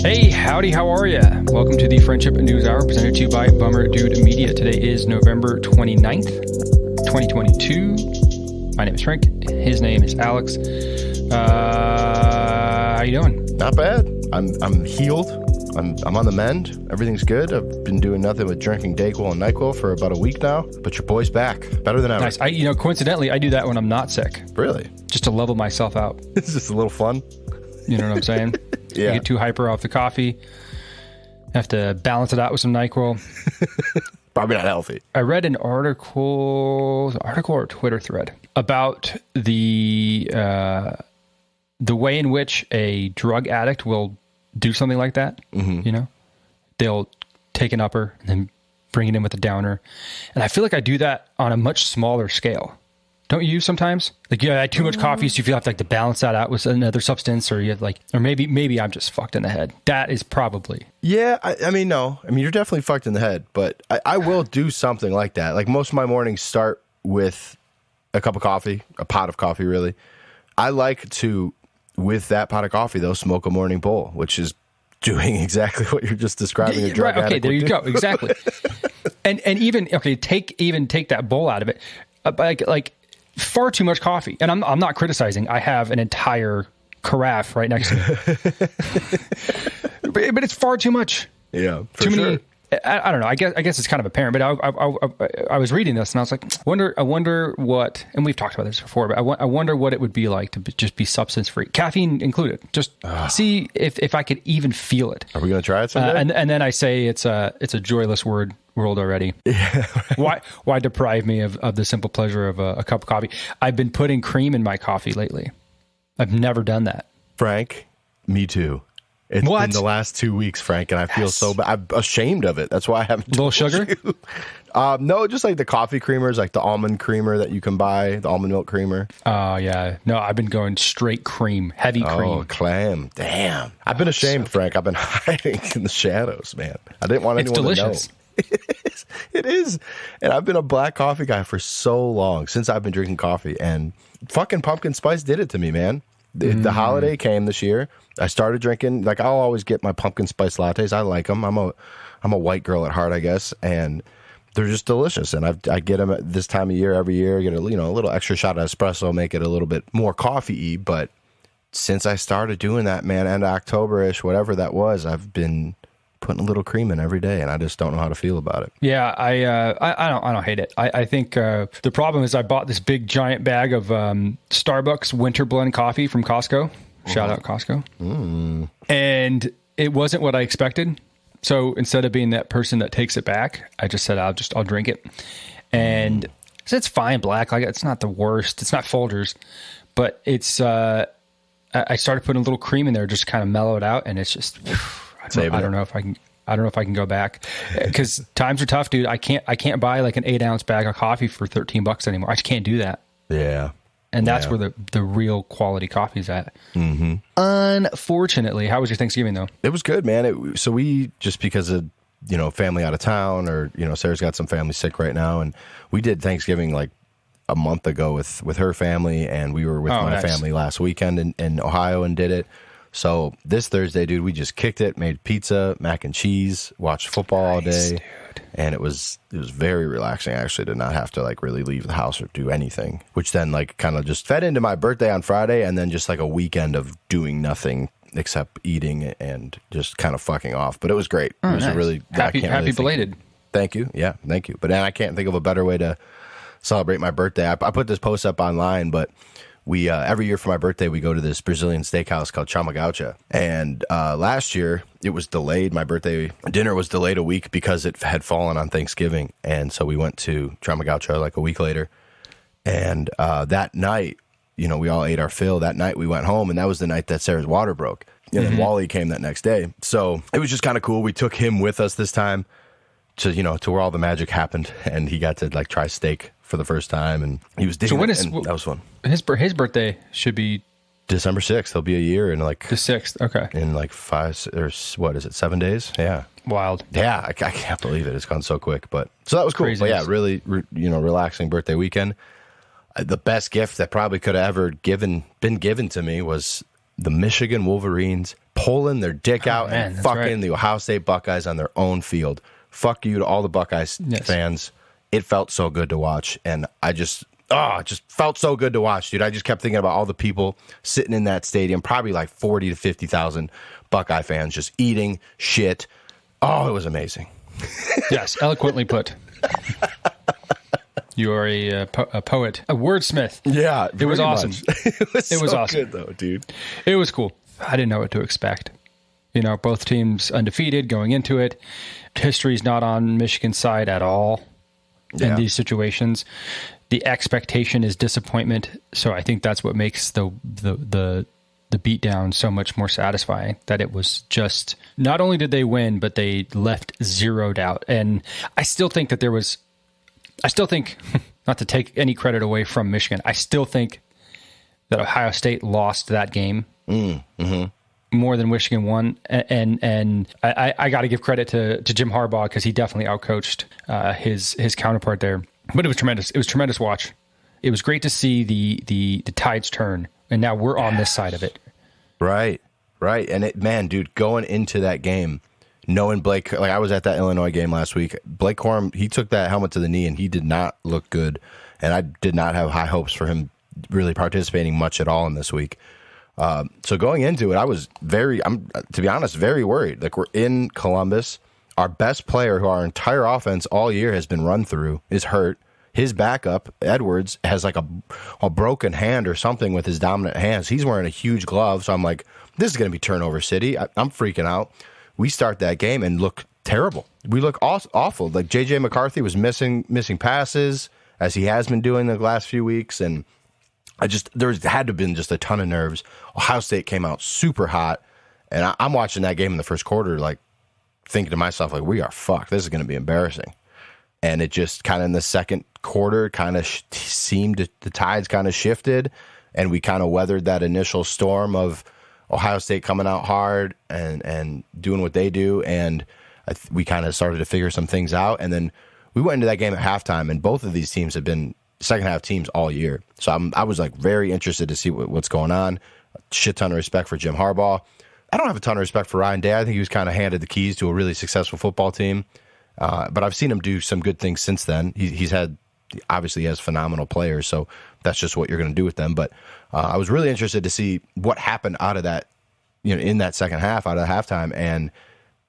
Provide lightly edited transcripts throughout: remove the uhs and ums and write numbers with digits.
Hey, howdy, how are ya? Welcome to the Friendship News Hour presented to you by Bummer Dude Media. Today is November 29th, 2022. My name is Frank. His name is Alex. How you doing? Not bad. I'm healed. I'm on the mend. Everything's good. I've been doing nothing but drinking Dayquil and NyQuil for about a week now, but your boy's back. Better than ever. Nice. Coincidentally, I do that when I'm not sick. Really? Just to level myself out. It's just a little fun. You know what I'm saying? Yeah. I get too hyper off the coffee. Have to balance it out with some NyQuil. Probably not healthy. I read an article or Twitter thread about the way in which a drug addict will do something like that. Mm-hmm. You know, they'll take an upper and then bring it in with a downer. And I feel like I do that on a much smaller scale. Don't you sometimes? Like, you had too much coffee, so you feel to balance that out with another substance, or you have or maybe I'm just fucked in the head. That is probably. Yeah, no. You're definitely fucked in the head, but I will do something like that. Like, most of my mornings start with a cup of coffee, a pot of coffee, really. I like to, with that pot of coffee, though, smoke a morning bowl, which is doing exactly what you're just describing. A drug addict there you would go. do. Exactly. and even take that bowl out of it, like far too much coffee. And I'm not criticizing. I have an entire carafe right next to me, but it's far too much. Yeah, for too sure. many. I don't know. I guess it's kind of apparent. But I was reading this and I was like, I wonder what. And we've talked about this before, but I wonder what it would be like to just be substance free, caffeine included. Just see if I could even feel it. Are we going to try it someday? And then I say it's a joyless world already. Yeah. Why deprive me of the simple pleasure of a cup of coffee? I've been putting cream in my coffee lately. I've never done that. Frank, me too. It's been the last 2 weeks, Frank, and I feel so bad. I'm ashamed of it. That's why I haven't. Little sugar? No, just like the coffee creamers, like the almond creamer that you can buy, the almond milk creamer. Oh, yeah. No, I've been going straight cream, heavy cream. Oh, clam. Damn. I've been ashamed, Frank. I've been hiding in the shadows, man. I didn't want anyone delicious. to know. It is. And I've been a black coffee guy for so long, since I've been drinking coffee. And fucking pumpkin spice did it to me, man. The holiday came this year. I started drinking, I'll always get my pumpkin spice lattes. I like them. I'm a white girl at heart, I guess, and they're just delicious. And I get them at this time of year every year. Get a little extra shot of espresso, make it a little bit more coffee-y. But since I started doing that, man, end of October-ish, whatever that was, I've been putting a little cream in every day, and I just don't know how to feel about it. Yeah, I don't hate it. I think the problem is I bought this big giant bag of Starbucks winter blend coffee from Costco. Shout out Costco. And it wasn't what I expected. So instead of being that person that takes it back, I just said I'll drink it. And it's fine, black. Like, it's not the worst. It's not Folgers, but it's. I started putting a little cream in there, just kind of mellow it out, and it's just. I don't know if I can go back, because times are tough, dude. I can't buy like an 8-ounce bag of coffee for $13 anymore. I just can't do that. Yeah. And that's where the real quality coffee is at. Mm-hmm. Unfortunately, how was your Thanksgiving though? It was good, man. So we, just because of, family out of town, or, Sarah's got some family sick right now. And we did Thanksgiving like a month ago with her family, and we were with my family last weekend in Ohio and did it. So this Thursday, dude, we just kicked it, made pizza, mac and cheese, watched football all day. Dude. And it was very relaxing, actually, to not have to really leave the house or do anything, which then kind of just fed into my birthday on Friday, and then just a weekend of doing nothing except eating and just kind of fucking off. But it was great. It was a really happy belated. Thank you. Yeah, thank you. But then I can't think of a better way to celebrate my birthday. I put this post up online, but we every year for my birthday, we go to this Brazilian steakhouse called Chama Gaucha. And last year, it was delayed. My birthday dinner was delayed a week because it had fallen on Thanksgiving. And so we went to Chama Gaucha a week later. And that night, we all ate our fill. That night we went home, and that was the night that Sarah's water broke. And then Wally came that next day. So it was just kind of cool. We took him with us this time to where all the magic happened. And he got to try steak for the first time, and he was digging that was fun. His birthday should be December 6th. He'll be a year in the 6th. Okay. In 5 or what is it? 7 days? Yeah. Wild. Yeah. I can't believe it. It's gone so quick, so that was cool. Crazy. But yeah, really, relaxing birthday weekend. The best gift that probably could have ever been given to me was the Michigan Wolverines pulling their dick out man, and that's fucking right. the Ohio State Buckeyes on their own field. Fuck you to all the Buckeyes fans. It felt so good to watch, and it just felt so good to watch, dude. I just kept thinking about all the people sitting in that stadium, probably like 40 to 50,000 Buckeye fans just eating shit. Oh, it was amazing. Yes, eloquently put. You are a poet, a wordsmith. Yeah, it was awesome. It was so awesome. good, though, dude. It was cool. I didn't know what to expect. You know, both teams undefeated going into it. History's not on Michigan's side at all in these situations. The expectation is disappointment. So I think that's what makes the beatdown so much more satisfying, that it was just, not only did they win, but they left zero doubt. And I still think that not to take any credit away from Michigan, I still think that Ohio State lost that game more than Michigan won. And I got to give credit to Jim Harbaugh, because he definitely outcoached his counterpart there. But it was tremendous. It was tremendous watch. It was great to see the tides turn, and now we're on this side of it. Right. And man, dude, going into that game, knowing Blake, like I was at that Illinois game last week, Blake Corum, he took that helmet to the knee and he did not look good. And I did not have high hopes for him really participating much at all in this week. So going into it, I was to be honest, very worried. Like, we're in Columbus. Our best player, who our entire offense all year has been run through, is hurt. His backup, Edwards, has like a broken hand or something with his dominant hands. He's wearing a huge glove. So I'm like, this is going to be turnover city. I'm freaking out. We start that game and look terrible. We look awful. Like, J.J. McCarthy was missing passes, as he has been doing the last few weeks. And there had to have been just a ton of nerves. Ohio State came out super hot. And I'm watching that game in the first quarter, like, thinking to myself, like, we are fucked. This is going to be embarrassing. And it just kind of in the second quarter kind of seemed the tides kind of shifted, and we kind of weathered that initial storm of Ohio State coming out hard and doing what they do. And we kind of started to figure some things out. And then we went into that game at halftime, and both of these teams have been second half teams all year. So I was like very interested to see what's going on. A shit ton of respect for Jim Harbaugh. I don't have a ton of respect for Ryan Day. I think he was kind of handed the keys to a really successful football team. But I've seen him do some good things since then. Obviously he has phenomenal players, so that's just what you're going to do with them. But I was really interested to see what happened out of that, in that second half, out of halftime. And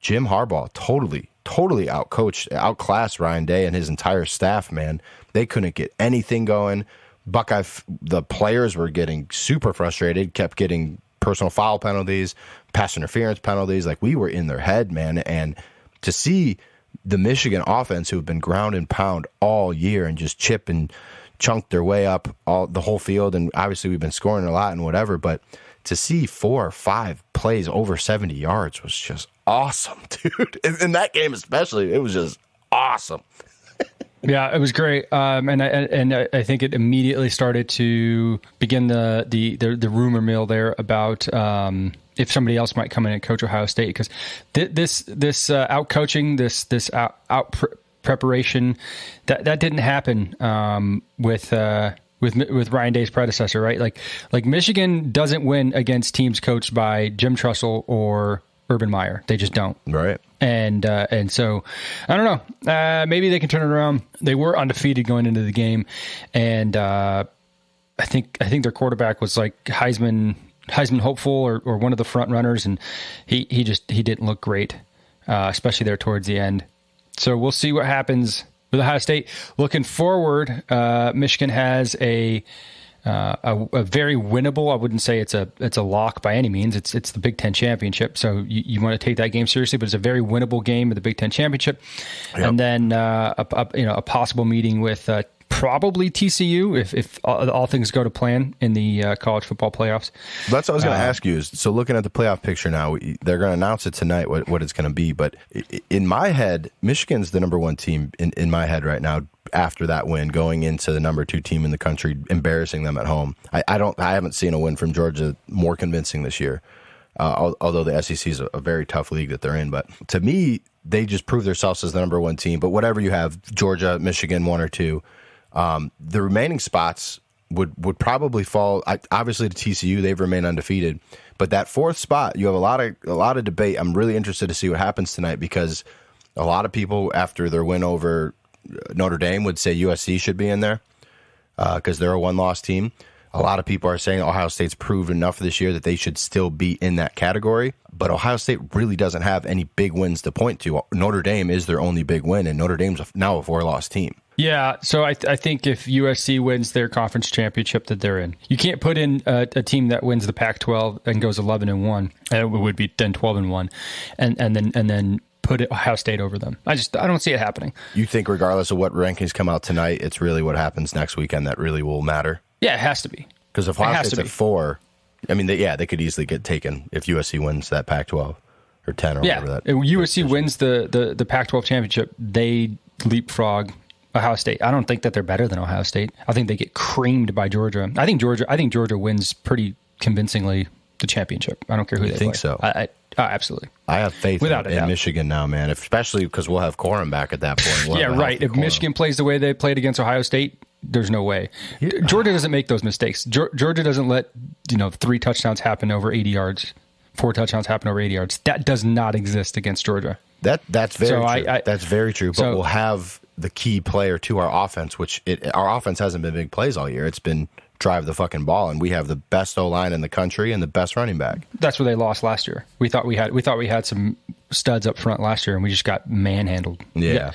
Jim Harbaugh totally outclassed Ryan Day and his entire staff, man. They couldn't get anything going. The players were getting super frustrated, kept getting personal foul penalties, pass interference penalties. Like, we were in their head, man. And to see the Michigan offense, who have been ground and pound all year and just chip and chunk their way up the whole field, and obviously we've been scoring a lot and whatever, but to see 4 or 5 plays over 70 yards was just awesome, dude. In that game especially, it was just awesome. Yeah, it was great, and I think it immediately started to begin the rumor mill there about if somebody else might come in and coach Ohio State, because this out coaching, this out preparation, that didn't happen with Ryan Day's predecessor, right? Like Michigan doesn't win against teams coached by Jim Trussell or Urban Meyer. They just don't. Right. And so I don't know. Maybe they can turn it around. They were undefeated going into the game, and I think their quarterback was like Heisman hopeful or one of the front runners, and he didn't look great, especially there towards the end. So we'll see what happens with Ohio State. Looking forward, Michigan has a very winnable. I wouldn't say it's a lock by any means. It's the Big Ten championship, so you want to take that game seriously. But it's a very winnable game of the Big Ten championship, yep. And then a possible meeting with probably TCU if all things go to plan in the college football playoffs. That's what I was going to ask you. So looking at the playoff picture now, they're going to announce it tonight what it's going to be. But in my head, Michigan's the number 1 team in my head right now. After that win, going into the number 2 team in the country, embarrassing them at home. I haven't seen a win from Georgia more convincing this year. Although the SEC is a very tough league that they're in, but to me, they just prove themselves as the number 1 team. But whatever you have, Georgia, Michigan, 1 or 2. The remaining spots, would probably fall. Obviously, to TCU, they've remained undefeated, but that fourth spot, you have a lot of debate. I'm really interested to see what happens tonight because a lot of people after their win over Notre Dame would say USC should be in there because they're a one-loss team. A lot of people are saying Ohio State's proved enough this year that they should still be in that category. But Ohio State really doesn't have any big wins to point to. Notre Dame is their only big win, and Notre Dame's now a 4-loss team. Yeah, so I think if USC wins their conference championship, that they're in. You can't put in a team that wins the Pac-12 and goes 11-1. It would be then 12-1, and then put Ohio State over them. I don't see it happening. You think regardless of what rankings come out tonight, it's really what happens next weekend that really will matter? Yeah, it has to be. Because if Ohio State's at 4, I mean, they could easily get taken if USC wins that Pac-12 or 10 or whatever that. If USC wins the Pac-12 championship, they leapfrog Ohio State. I don't think that they're better than Ohio State. I think they get creamed by Georgia. I think Georgia wins pretty convincingly the championship. I don't care who they think play. So. Absolutely. I have faith in Michigan now, man. Especially because we'll have Corum back at that point. Yeah, right. If Michigan plays the way they played against Ohio State, there's no way. Georgia doesn't make those mistakes. Georgia doesn't let 3 touchdowns happen over 80 yards, 4 touchdowns happen over 80 yards. That does not exist against Georgia. That's very true. That's very true. But we'll have the key player to our offense, our offense hasn't been big plays all year. It's been drive the fucking ball, and we have the best O-line in the country and the best running back. That's where they lost last year. We thought we had some studs up front last year, and we just got manhandled. Yeah.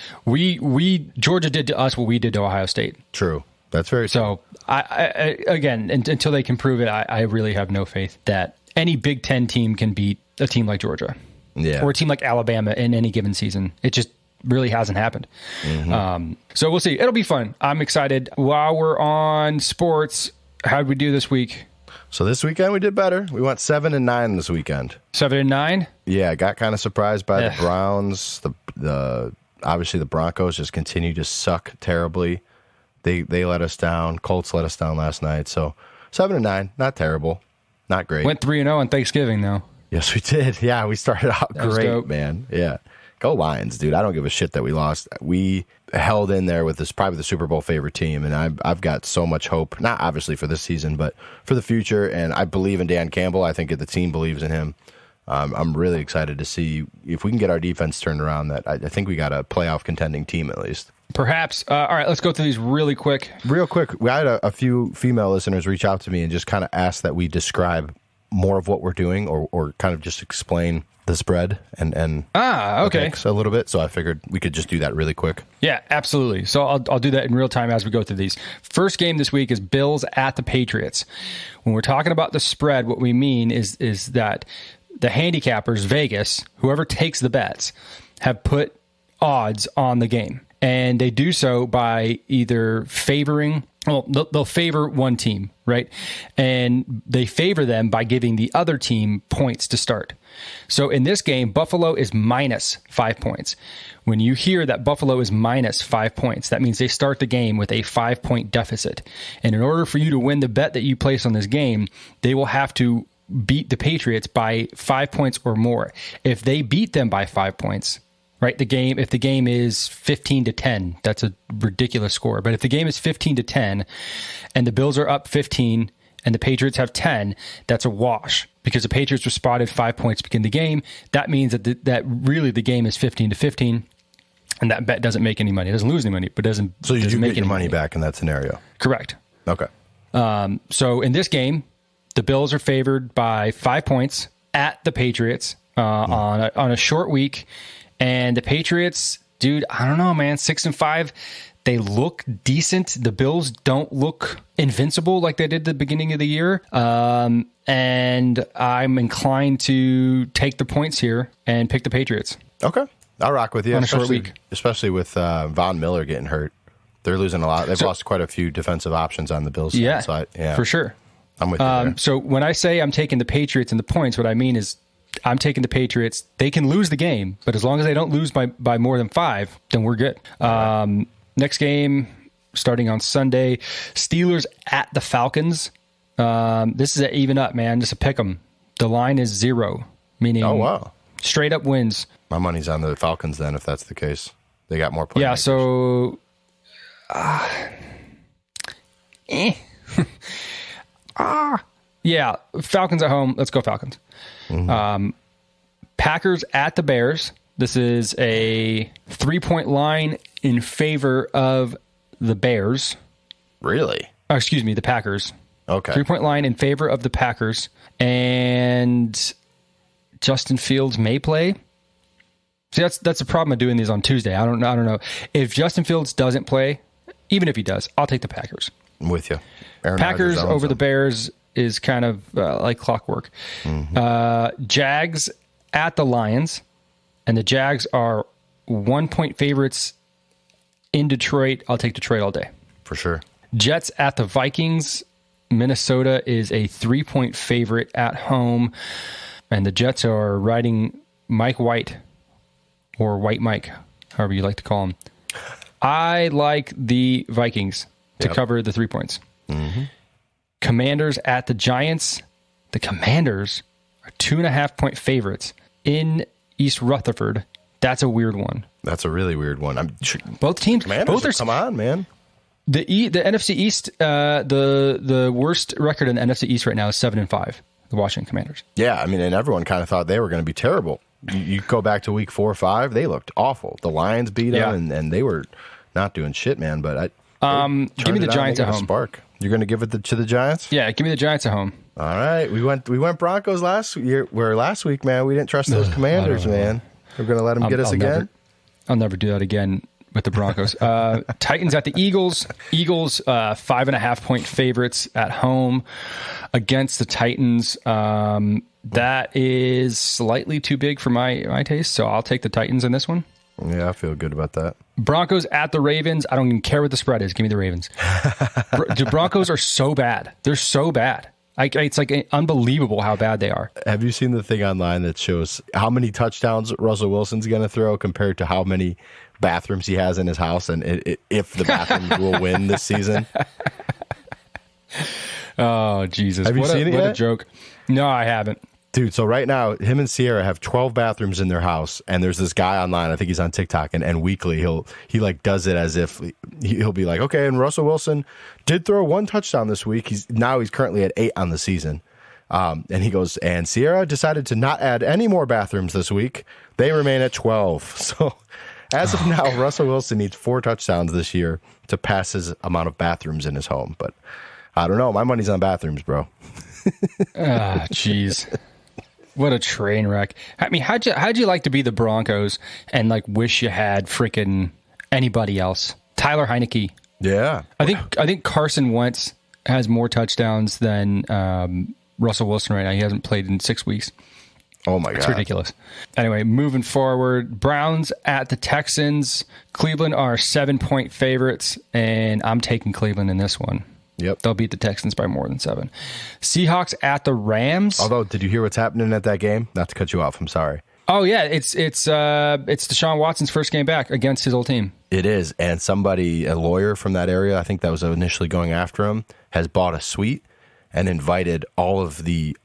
Georgia did to us what we did to Ohio State. True. That's very true. So I again, until they can prove it, I really have no faith that any Big Ten team can beat a team like Georgia. Yeah. Or a team like Alabama in any given season. It just really hasn't happened. Mm-hmm. So we'll see. It'll be fun. I'm excited. While we're on sports, how'd we do this week? So this weekend we did better. We went 7-9 this weekend. 7-9? Yeah, I got kind of surprised by the Browns. The obviously the Broncos just continue to suck terribly. They let us down. Colts let us down last night. So 7-9, not terrible, not great. Went 3-0 on Thanksgiving though. Yes, we did. Yeah, we started out great, man. Yeah. Go Lions, dude. I don't give a shit that we lost. We held in there with this probably the Super Bowl favorite team, and I've got so much hope, not obviously for this season, but for the future, and I believe in Dan Campbell. I think the team believes in him. I'm really excited to see if we can get our defense turned around. That I think we got a playoff contending team at least. Perhaps. All right, let's go through these really quick. Real quick. We had a few female listeners reach out to me and just kind of ask that we describe more of what we're doing or kind of just explain the spread and okay, a little bit. So I figured we could just do that really quick. Yeah, absolutely. So I'll do that in real time as we go through these. First game this week is Bills at the Patriots. When we're talking about the spread, what we mean is that the handicappers, Vegas, whoever takes the bets, have put odds on the game. And they do so by either favoring, they'll favor one team, right? And they favor them by giving the other team points to start. So in this game, Buffalo is minus 5 points. When you hear that Buffalo is minus 5 points, that means they start the game with a 5-point deficit. And in order for you to win the bet that you place on this game, they will have to beat the Patriots by 5 points or more. If they beat them by 5 points, right? If the game is 15-10, that's a ridiculous score. But if the game is 15-10 and the Bills are up 15 and the Patriots have 10, that's a wash because the Patriots were spotted 5 points to begin the game. That means that really the game is 15-15 and that bet doesn't make any money. It doesn't lose any money, but doesn't. So you doesn't do make get your any money back in that scenario. Correct. Okay. So in this game, the Bills are favored by 5 points at the Patriots on a short week. And the Patriots, dude, I don't know, man, 6-5, they look decent. The Bills don't look invincible like they did at the beginning of the year. And I'm inclined to take the points here and pick the Patriots. Okay. I'll rock with you. On a short week. Especially with Von Miller getting hurt. They're losing a lot. They've lost quite a few defensive options on the Bills. Yeah, side. Yeah, for sure. I'm with you there. So when I say I'm taking the Patriots and the points, what I mean is I'm taking the Patriots. They can lose the game, but as long as they don't lose by more than 5, then we're good. Right. Next game, starting on Sunday, Steelers at the Falcons. This is an even up, man. Just a pick 'em. The line is 0, meaning straight up wins. My money's on the Falcons then, if that's the case. They got more players. Yeah, so Yeah, Falcons at home. Let's go Falcons. Packers at the Bears. This is a 3-point line in favor of the Bears. Really? Oh, excuse me, the Packers. Okay. 3-point line in favor of the Packers. And Justin Fields may play. See, that's the problem of doing these on Tuesday. I don't know. If Justin Fields doesn't play, even if he does, I'll take the Packers. I'm with you. Packers over the Bears is kind of like clockwork. Jags at the Lions. And the Jags are 1-point favorites in Detroit. I'll take Detroit all day. For sure. Jets at the Vikings. Minnesota is a 3-point favorite at home. And the Jets are riding Mike White, or White Mike, however you like to call him. I like the Vikings to cover the 3 points. Commanders at the Giants. The Commanders are 2.5-point favorites in East Rutherford. That's a weird one. That's a really weird one. Both teams. Commanders, come on, man. The NFC East, the worst record in the NFC East right now is 7-5. The Washington Commanders. Yeah, I mean, and everyone kind of thought they were going to be terrible. You go back to week 4 or 5, they looked awful. The Lions beat them, and they were not doing shit, man. But give me the Giants at home. Spark. You're going to give it to the Giants? Yeah, give me the Giants at home. All right, we went Broncos last year. Where last week, man, we didn't trust those Commanders, man. We're going to let them get us again. I'll never do that again with the Broncos. Titans at the Eagles. Eagles 5.5-point favorites at home against the Titans. That is slightly too big for my taste, so I'll take the Titans in this one. Yeah, I feel good about that. Broncos at the Ravens. I don't even care what the spread is. Give me the Ravens. The Broncos are so bad. They're so bad. It's like unbelievable how bad they are. Have you seen the thing online that shows how many touchdowns Russell Wilson's going to throw compared to how many bathrooms he has in his house, and if the bathrooms will win this season? Oh, Jesus. Have you seen it yet? What a joke. No, I haven't. Dude, so right now, him and Sierra have 12 bathrooms in their house, and there's this guy online, I think he's on TikTok, and weekly he like does it as if he'll be like, okay, and Russell Wilson did throw 1 touchdown this week. He's currently at 8 on the season. And he goes, and Sierra decided to not add any more bathrooms this week. They remain at 12. So as of now, Russell Wilson needs 4 touchdowns this year to pass his amount of bathrooms in his home. But I don't know. My money's on bathrooms, bro. Jeez. What a train wreck. I mean, how'd you like to be the Broncos and like wish you had freaking anybody else? Tyler Heineke. Yeah. I think Carson Wentz has more touchdowns than Russell Wilson right now. He hasn't played in 6 weeks. Oh my God. It's ridiculous. Anyway, moving forward, Browns at the Texans. Cleveland are 7-point favorites, and I'm taking Cleveland in this one. Yep. They'll beat the Texans by more than 7. Seahawks at the Rams. Although, did you hear what's happening at that game? Not to cut you off, I'm sorry. Oh yeah, it's Deshaun Watson's first game back against his old team. It is, and a lawyer from that area, I think that was initially going after him, has bought a suite and invited all of the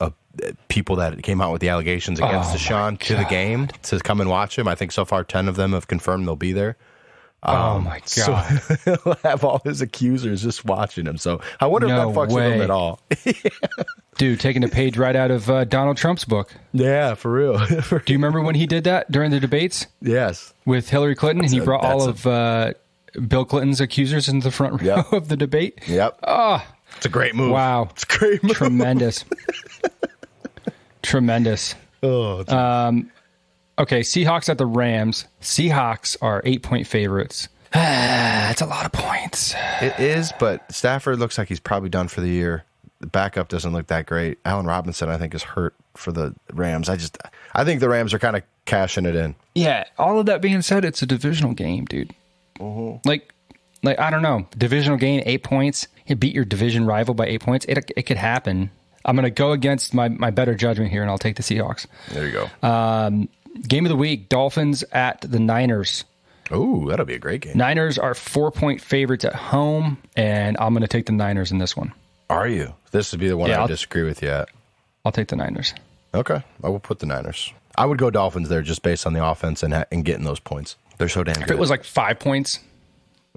people that came out with the allegations against Deshaun to the game to come and watch him. I think so far 10 of them have confirmed they'll be there. Oh my God. So he'll have all his accusers just watching him. So I wonder if that fucks with him at all. Dude, taking a page right out of Donald Trump's book. Yeah, for real. Do you remember when he did that during the debates? Yes. With Hillary Clinton, and he brought all of Bill Clinton's accusers into the front row of the debate? Yep. Oh, it's a great move. Wow. It's a great move. Tremendous. Tremendous. Oh, okay, Seahawks at the Rams. Seahawks are 8-point favorites. That's a lot of points. It is, but Stafford looks like he's probably done for the year. The backup doesn't look that great. Allen Robinson, I think, is hurt for the Rams. I think the Rams are kind of cashing it in. Yeah, all of that being said, it's a divisional game, dude. Mm-hmm. Like I don't know. Divisional game, 8 points. You beat your division rival by 8 points. It could happen. I'm going to go against my better judgment here, and I'll take the Seahawks. There you go. Game of the week, Dolphins at the Niners. Oh, that'll be a great game. Niners are 4-point favorites at home, and I'm going to take the Niners in this one. Are you? This would be the one I disagree with you at. I'll take the Niners. Okay. I will put the Niners. I would go Dolphins there just based on the offense and getting those points. They're so damn good. If it was like 5 points,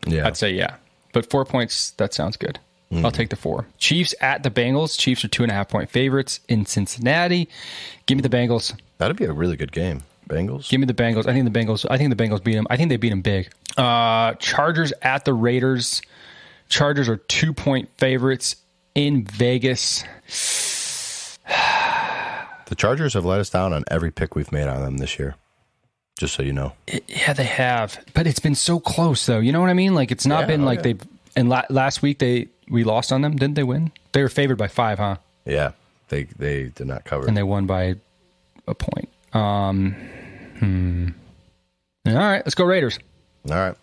yeah, I'd say yeah. But 4 points, that sounds good. I'll take the 4. Chiefs at the Bengals. Chiefs are 2.5-point favorites in Cincinnati. Give me the Bengals. That'd be a really good game. Bengals. Give me the Bengals. I think the Bengals beat them. I think they beat them big. Chargers at the Raiders. Chargers are 2-point favorites in Vegas. The Chargers have let us down on every pick we've made on them this year. Just so you know. Yeah, they have. But it's been so close, though. You know what I mean? Like, it's not been like they've... And last week, we lost on them. Didn't they win? They were favored by 5, huh? Yeah. They did not cover. And they won by a point. All right, let's go Raiders. All right.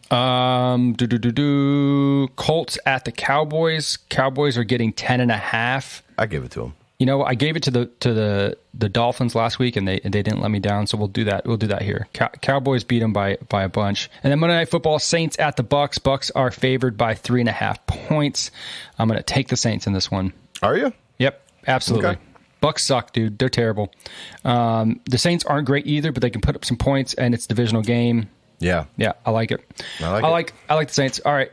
Colts at the Cowboys. Cowboys are getting 10.5. I give it to them. You know, I gave it to the Dolphins last week, and they didn't let me down. So we'll do that. We'll do that here. Cowboys beat them by a bunch. And then Monday Night Football, Saints at the Bucks. Bucks are favored by 3.5 points. I'm going to take the Saints in this one. Are you? Yep, absolutely. Okay. Bucks suck, dude. They're terrible. The Saints aren't great either, but they can put up some points, and it's a divisional game. Yeah, I like it. I like the Saints. All right.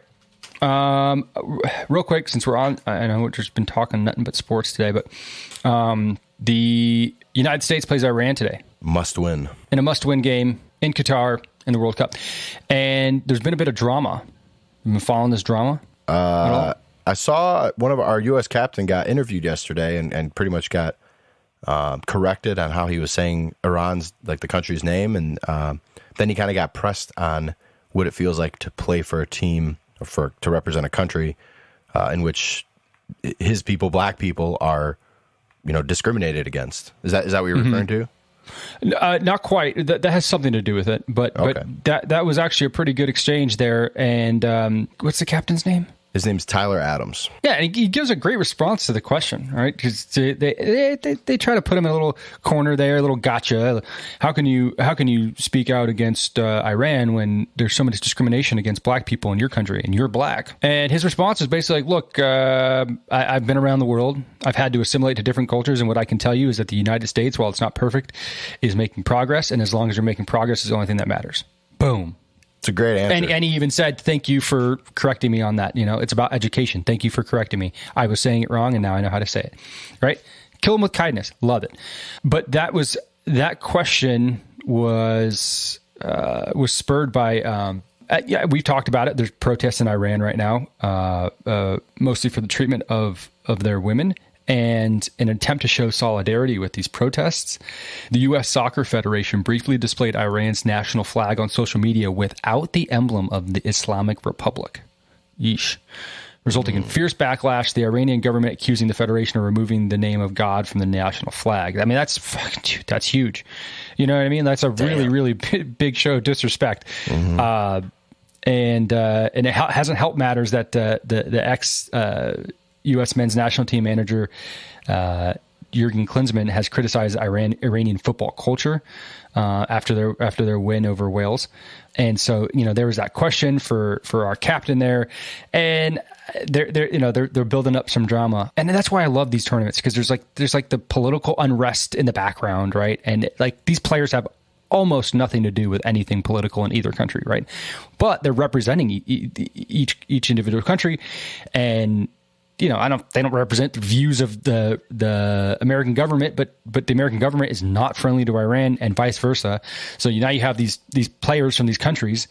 Real quick, since we're on, I know we've just been talking nothing but sports today, but the United States plays Iran today. Must win. In a must-win game in Qatar in the World Cup. And there's been a bit of drama. You've been following this drama at all? I saw one of our U.S. captain got interviewed yesterday and pretty much got corrected on how he was saying Iran's, like the country's name. And then he kind of got pressed on what it feels like to play for a team or to represent a country in which his people, black people, are, discriminated against. Is that what you're referring to? Not quite. That has something to do with it, but that was actually a pretty good exchange there. And what's the captain's name? His name's Tyler Adams. Yeah, and he gives a great response to the question, right? Because they try to put him in a little corner there, a little gotcha. How can you speak out against Iran when there's so much discrimination against black people in your country and you're black? And his response is basically like, look, I've been around the world. I've had to assimilate to different cultures, and what I can tell you is that the United States, while it's not perfect, is making progress, and as long as you're making progress, is the only thing that matters. Boom. It's a great answer. And he even said, thank you for correcting me on that. It's about education. Thank you for correcting me. I was saying it wrong, and now I know how to say it. Right? Kill him with kindness. Love it. But that question was spurred by, we've talked about it. There's protests in Iran right now, mostly for the treatment of their women. And in an attempt to show solidarity with these protests, the U.S. Soccer Federation briefly displayed Iran's national flag on social media without the emblem of the Islamic Republic. Yeesh. Resulting in fierce backlash, the Iranian government accusing the Federation of removing the name of God from the national flag. I mean, that's huge. You know what I mean? That's a really, really big show of disrespect. Mm-hmm. And it hasn't helped matters that the ex U.S. men's national team manager Jurgen Klinsmann has criticized Iranian football culture after their win over Wales, and so there was that question for our captain there, and they're building up some drama, and that's why I love these tournaments, because there's like the political unrest in the background, right? And like these players have almost nothing to do with anything political in either country, right? But they're representing each individual country, and they don't represent the views of the American government, but the American government is not friendly to Iran, and vice versa. So now you have these players from these countries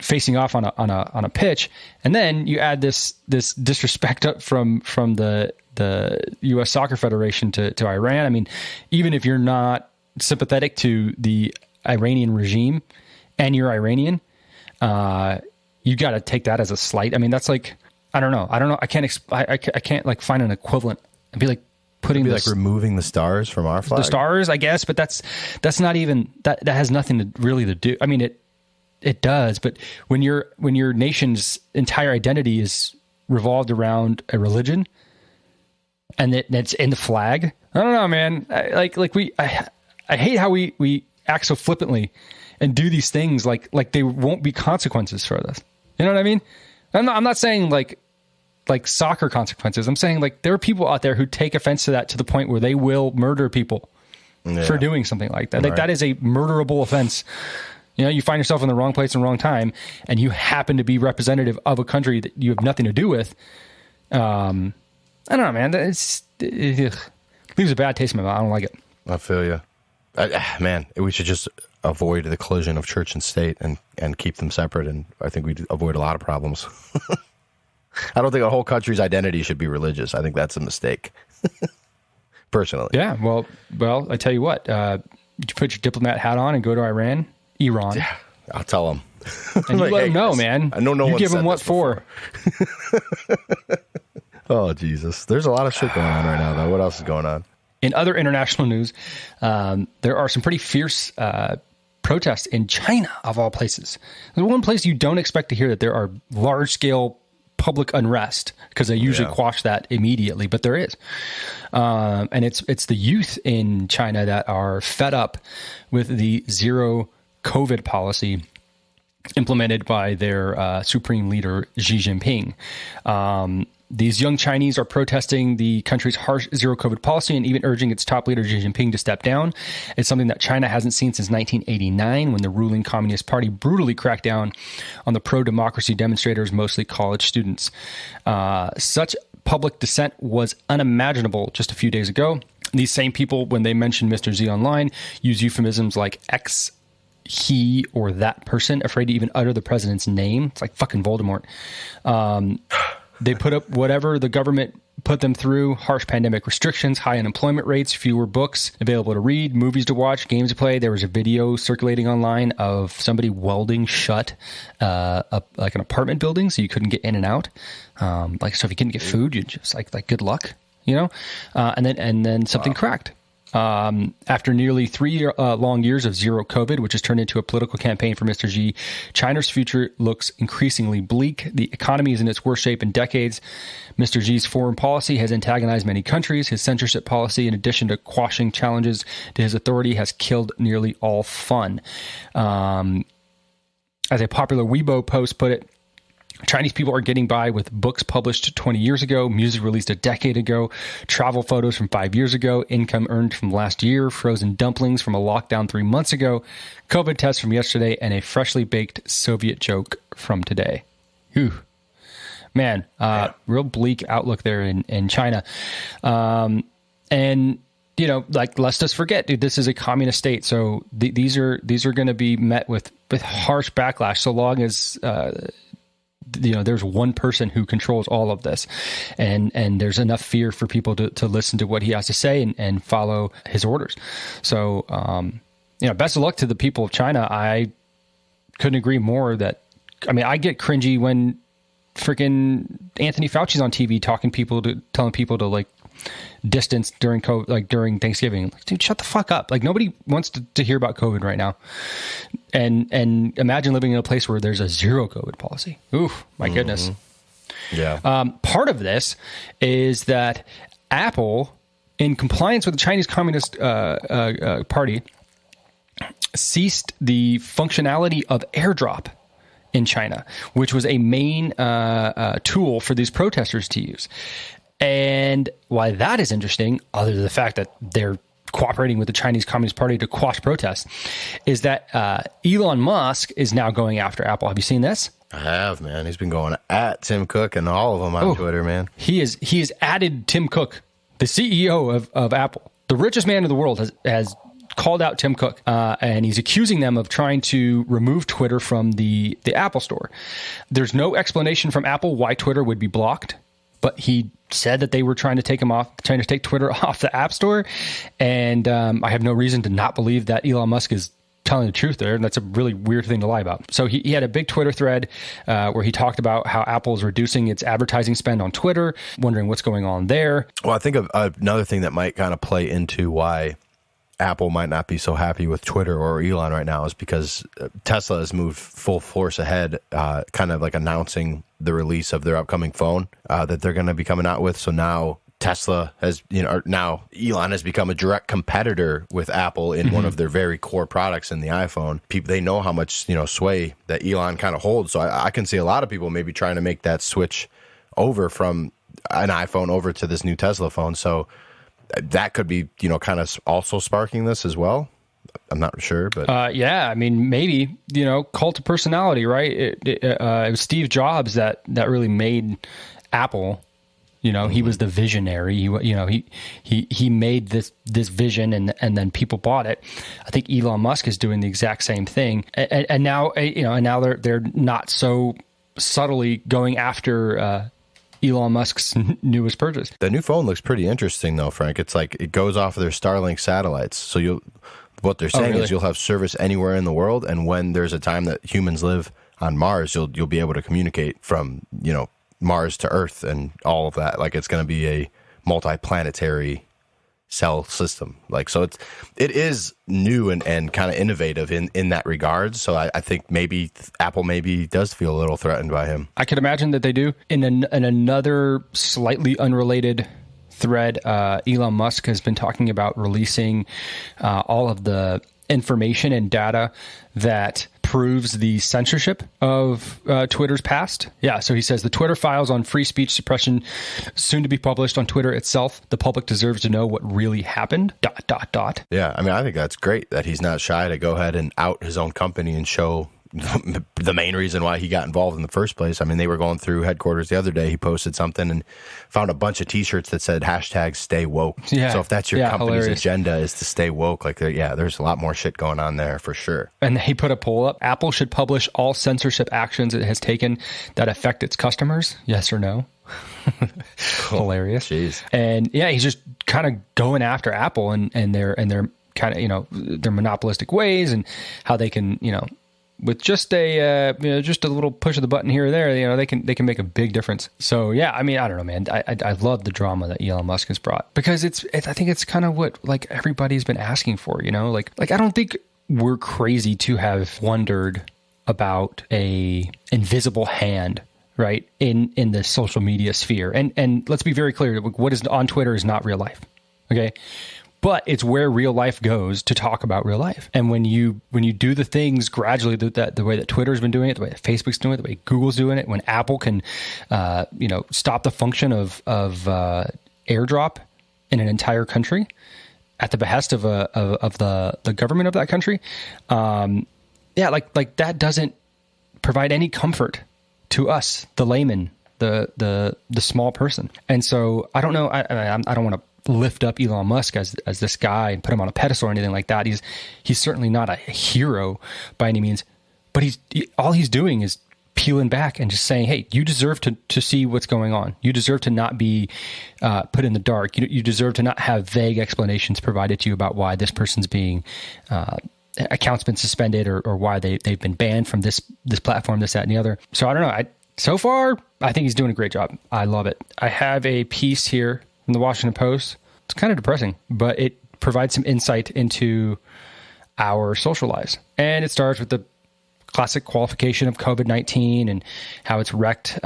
facing off on a pitch, and then you add this disrespect up from the U.S. Soccer Federation to Iran. I mean, even if you're not sympathetic to the Iranian regime and you're Iranian, you got to take that as a slight. I mean, that's like, I don't know. I can't like find an equivalent. It'd be like like removing the stars from our flag. The stars, I guess, but that's not even that has nothing to do. I mean, it does, but when your nation's entire identity is revolved around a religion, and it's in the flag, I don't know, man. I hate how we act so flippantly and do these things like they won't be consequences for this. You know what I mean? I'm not saying like soccer consequences. I'm saying like there are people out there who take offense to that to the point where they will murder people for doing something like that. Like that is a murderable offense. You know, you find yourself in the wrong place and wrong time, and you happen to be representative of a country that you have nothing to do with. I don't know, man. It leaves a bad taste in my mouth. I don't like it. I feel you. Man, we should just avoid the collision of church and state and keep them separate, and I think we'd avoid a lot of problems. I don't think a whole country's identity should be religious. I think that's a mistake, personally. Yeah, well, I tell you what. You put your diplomat hat on and go to Iran. Yeah, I'll tell them. And you let them know, man. I know no one give them what for. Oh, Jesus. There's a lot of shit going on right now, though. What else is going on? In other international news, there are some pretty fierce protests in China, of all places. There's one place you don't expect to hear that there are large-scale public unrest, because they usually quash that immediately, but there is. And it's the youth in China that are fed up with the zero COVID policy implemented by their supreme leader, Xi Jinping. These young Chinese are protesting the country's harsh zero COVID policy and even urging its top leader, Xi Jinping, to step down. It's something that China hasn't seen since 1989, when the ruling Communist Party brutally cracked down on the pro-democracy demonstrators, mostly college students. Such public dissent was unimaginable just a few days ago. These same people, when they mention Mr. Z online, use euphemisms like X, he, or that person, afraid to even utter the president's name. It's like fucking Voldemort. They put up whatever the government put them through: harsh pandemic restrictions, high unemployment rates, fewer books available to read, movies to watch, games to play. There was a video circulating online of somebody welding shut like an apartment building so you couldn't get in and out. So if you couldn't get food, you just like good luck, you know? And then something cracked. After nearly 3 long years of zero COVID, which has turned into a political campaign for Mr. Xi, China's future looks increasingly bleak. The economy is in its worst shape in decades. Mr. Xi's foreign policy has antagonized many countries. His censorship policy, in addition to quashing challenges to his authority, has killed nearly all fun. As a popular Weibo post put it, Chinese people are getting by with books published 20 years ago, music released a decade ago, travel photos from 5 years ago, income earned from last year, frozen dumplings from a lockdown 3 months ago, COVID tests from yesterday, and a freshly baked Soviet joke from today. Whew. Man, real bleak outlook there in China. And, you know, like, let's just forget, dude, this is a communist state. So these are going to be met with harsh backlash so long as... there's one person who controls all of this, and there's enough fear for people to listen to what he has to say and follow his orders. So, best of luck to the people of China. I couldn't agree more I get cringy when freaking Anthony Fauci's on TV telling people to like distance during COVID, like during Thanksgiving. Like, dude, shut the fuck up. Like, nobody wants to hear about COVID right now. And imagine living in a place where there's a zero COVID policy. Oof, my goodness. Yeah. Part of this is that Apple, in compliance with the Chinese Communist Party, ceased the functionality of AirDrop in China, which was a main tool for these protesters to use. And why that is interesting, other than the fact that they're cooperating with the Chinese Communist Party to quash protests, is that Elon Musk is now going after Apple. Have you seen this? I have, man. He's been going at Tim Cook and all of them on Twitter, man. He has added Tim Cook, the CEO of Apple. The richest man in the world has called out Tim Cook, and he's accusing them of trying to remove Twitter from the Apple Store. There's no explanation from Apple why Twitter would be blocked, but he said that they were trying to take Twitter off the App Store. And I have no reason to not believe that Elon Musk is telling the truth there. And that's a really weird thing to lie about. So he had a big Twitter thread where he talked about how Apple is reducing its advertising spend on Twitter, wondering what's going on there. Well, I think another thing that might kind of play into why Apple might not be so happy with Twitter or Elon right now is because Tesla has moved full force ahead, kind of like announcing the release of their upcoming phone that they're going to be coming out with. So now Tesla now Elon has become a direct competitor with Apple in one of their very core products in the iPhone. People, they know how much, sway that Elon kind of holds. So I can see a lot of people maybe trying to make that switch over from an iPhone over to this new Tesla phone. So that could be, kind of also sparking this as well. I'm not sure, but yeah, I mean, maybe, cult of personality, right? It was Steve Jobs that really made Apple. He was the visionary. He made this vision, and then people bought it. I think Elon Musk is doing the exact same thing, and now they're not so subtly going after Elon Musk's newest purchase. The new phone looks pretty interesting, though, Frank. It's like it goes off of their Starlink satellites, so what they're saying is you'll have service anywhere in the world, and when there's a time that humans live on Mars, you'll be able to communicate from Mars to Earth and all of that. Like, it's going to be a multi-planetary cell system. Like, so it is new and kind of innovative in that regard. So I think maybe Apple does feel a little threatened by him. I could imagine that they do. In another slightly unrelated thread, Elon Musk has been talking about releasing all of the information and data that proves the censorship of Twitter's past. Yeah, so he says the Twitter files on free speech suppression soon to be published on Twitter itself. The public deserves to know what really happened. ... Yeah, I mean, I think that's great that he's not shy to go ahead and out his own company and show the main reason why he got involved in the first place. I mean, they were going through headquarters the other day. He posted something and found a bunch of T-shirts that said #stay woke. Yeah, so if that's your company's agenda is to stay woke, like there's a lot more shit going on there for sure. And he put a poll up. Apple should publish all censorship actions it has taken that affect its customers. Yes or no? Hilarious. Jeez. And yeah, he's just kind of going after Apple and their kind of, their monopolistic ways and how they can, with just a little push of the button here or there, they can make a big difference. So yeah, I mean, I don't know, man. I love the drama that Elon Musk has brought because I think it's kind of what like everybody's been asking for. Like I don't think we're crazy to have wondered about a invisible hand, right, in the social media sphere. And let's be very clear: what is on Twitter is not real life. Okay. But it's where real life goes to talk about real life. And when you do the things gradually, the way that Twitter's been doing it, the way that Facebook's doing it, the way Google's doing it, when Apple can, stop the function of AirDrop in an entire country at the behest of the government of that country, like that doesn't provide any comfort to us, the layman, the small person. And so I don't know. I don't want to lift up Elon Musk as this guy and put him on a pedestal or anything like that. He's certainly not a hero by any means, but all he's doing is peeling back and just saying, hey, you deserve to see what's going on. You deserve to not be put in the dark. You deserve to not have vague explanations provided to you about why this person's being account's been suspended or why they've been banned from this platform, this, that, and the other. So I don't know. So far, I think he's doing a great job. I love it. I have a piece here from the Washington Post. It's kind of depressing, but it provides some insight into our social lives. And it starts with the classic qualification of COVID-19 and how it's wreaked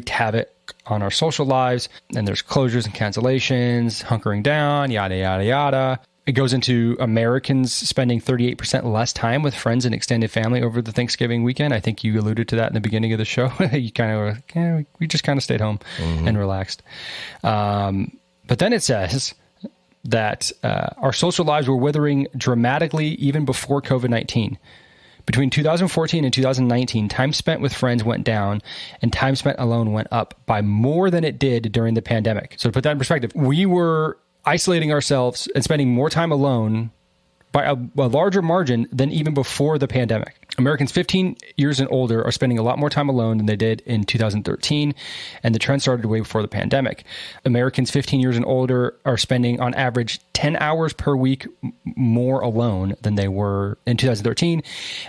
havoc on our social lives. And there's closures and cancellations, hunkering down, yada, yada, yada. It goes into Americans spending 38% less time with friends and extended family over the Thanksgiving weekend. I think you alluded to that in the beginning of the show. You kind of, we just kind of stayed home and relaxed. But then it says that our social lives were withering dramatically even before COVID-19. Between 2014 and 2019, time spent with friends went down and time spent alone went up by more than it did during the pandemic. So to put that in perspective, we were isolating ourselves and spending more time alone by a larger margin than even before the pandemic. Americans 15 years and older are spending a lot more time alone than they did in 2013, and the trend started way before the pandemic. Americans 15 years and older are spending, on average, 10 hours per week more alone than they were in 2013,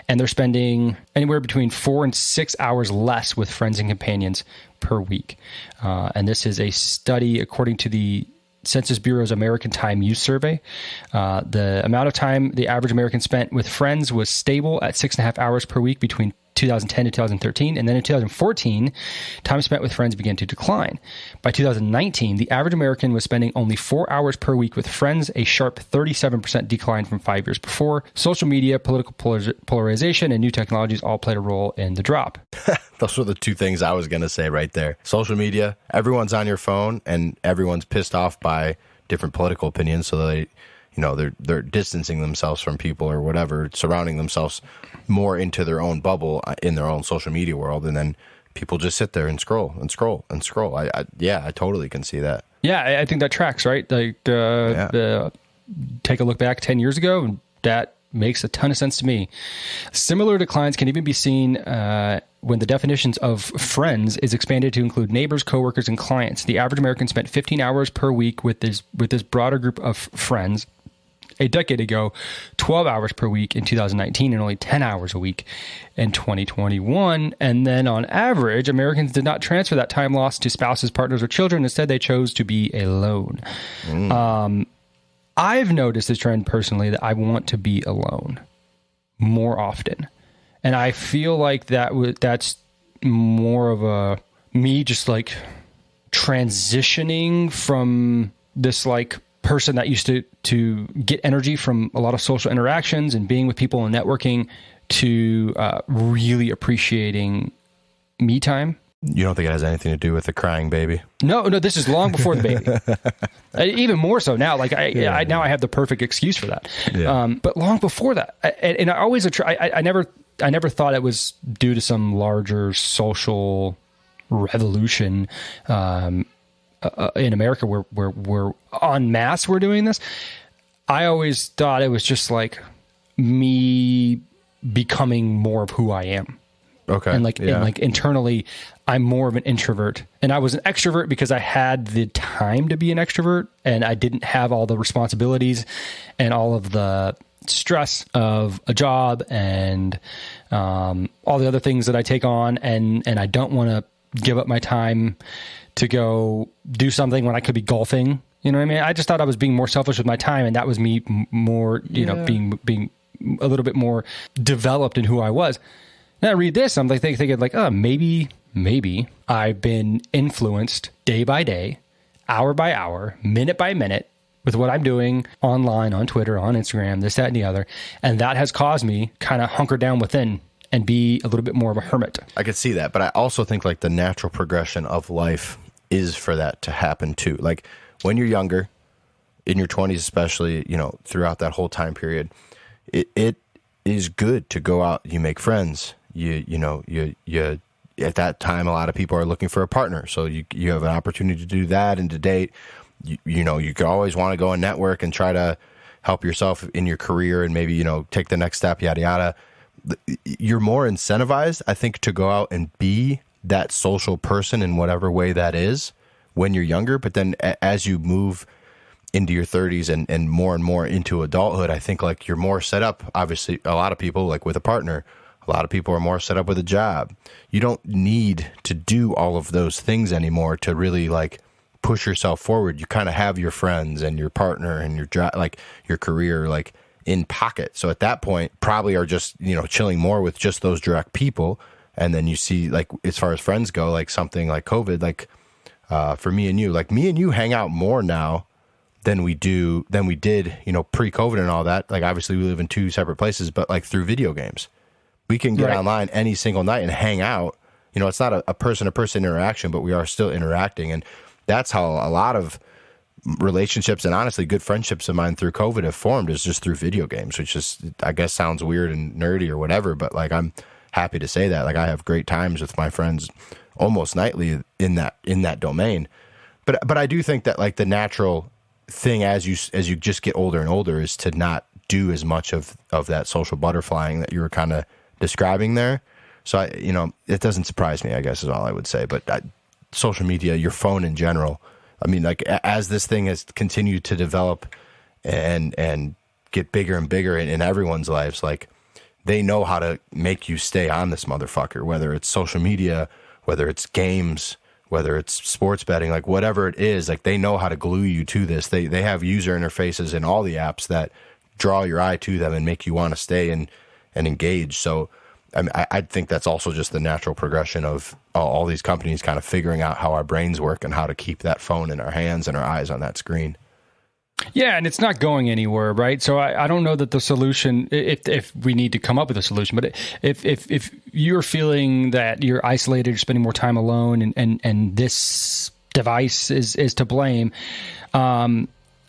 and they're spending anywhere between 4 and 6 hours less with friends and companions per week. And this is a study according to the Census Bureau's American Time Use Survey. The amount of time the average American spent with friends was stable at 6.5 hours per week between 2010 to 2013. And then in 2014, time spent with friends began to decline. By 2019, the average American was spending only 4 hours per week with friends, a sharp 37% decline from 5 years before. Social media, political polarization, and new technologies all played a role in the drop. Those were the two things I was going to say right there. Social media, everyone's on your phone and everyone's pissed off by different political opinions. So they're distancing themselves from people or whatever, surrounding themselves more into their own bubble in their own social media world, and then people just sit there and scroll and scroll and scroll. I totally can see that. Yeah, I think that tracks, right? Like, take a look back 10 years ago, and that makes a ton of sense to me. Similar declines can even be seen when the definitions of friends is expanded to include neighbors, coworkers, and clients. The average American spent 15 hours per week with this broader group of friends. A decade ago, 12 hours per week in 2019, and only 10 hours a week in 2021. And then on average, Americans did not transfer that time lost to spouses, partners, or children. Instead, they chose to be alone. I've noticed this trend personally, that I want to be alone more often. And I feel like that's more of a me just like transitioning from this like person that used to get energy from a lot of social interactions and being with people and networking to really appreciation me time. You don't think it has anything to do with the crying baby? No, this is long before the baby. Even more so now. Like now I have the perfect excuse for that. Yeah. But long before that, and I always I never thought it was due to some larger social revolution in America where we're en masse we're doing this. I always thought it was just like me becoming more of who I am. Okay. And like internally, I'm more of an introvert, and I was an extrovert because I had the time to be an extrovert, and I didn't have all the responsibilities and all of the stress of a job and all the other things that I take on, and I don't want to give up my time to go do something when I could be golfing. You know what I mean? I just thought I was being more selfish with my time, and that was me more, being a little bit more developed in who I was. Then I read this, I'm like thinking like, oh, maybe I've been influenced day by day, hour by hour, minute by minute with what I'm doing online, on Twitter, on Instagram, this, that, and the other. And that has caused me kind of hunker down within and be a little bit more of a hermit. I could see that, but I also think like the natural progression of life is for that to happen too. Like when you're younger, in your 20s especially, throughout that whole time period, it is good to go out, you make friends. You at that time, a lot of people are looking for a partner. So you have an opportunity to do that and to date. You could always want to go and network and try to help yourself in your career and maybe, take the next step, yada, yada. You're more incentivized, I think, to go out and be that social person in whatever way that is when you're younger. But then as you move into your 30s and more into adulthood, I think like you're more set up. Obviously, a lot of people like with a partner. A lot of people are more set up with a job. You don't need to do all of those things anymore to really like push yourself forward. You kind of have your friends and your partner and your job, like your career, like in pocket. So at that point, probably are just, chilling more with just those direct people. And then you see like, as far as friends go, like something like COVID, like for me and you hang out more now than we did, pre-COVID and all that. Like obviously we live in two separate places, but like through video games. We can get online any single night and hang out. It's not a person-to-person interaction, but we are still interacting. And that's how a lot of relationships and honestly good friendships of mine through COVID have formed, is just through video games, which is, I guess, sounds weird and nerdy or whatever. But like, I'm happy to say that. Like I have great times with my friends almost nightly in that domain. But I do think that like the natural thing as you just get older and older is to not do as much of that social butterflying that you were kind of describing there. So it doesn't surprise me, I guess is all I would say. But social media, your phone in general, I mean, like as this thing has continued to develop and get bigger and bigger in everyone's lives, like they know how to make you stay on this motherfucker, whether it's social media, whether it's games, whether it's sports betting, like whatever it is, like they know how to glue you to this. They have user interfaces in all the apps that draw your eye to them and make you want to stay and engage. So I think that's also just the natural progression of all these companies kind of figuring out how our brains work and how to keep that phone in our hands and our eyes on that screen. Yeah, and it's not going anywhere, right? So I don't know that the solution, if we need to come up with a solution, but if you're feeling that you're isolated, you're spending more time alone, and this device is to blame,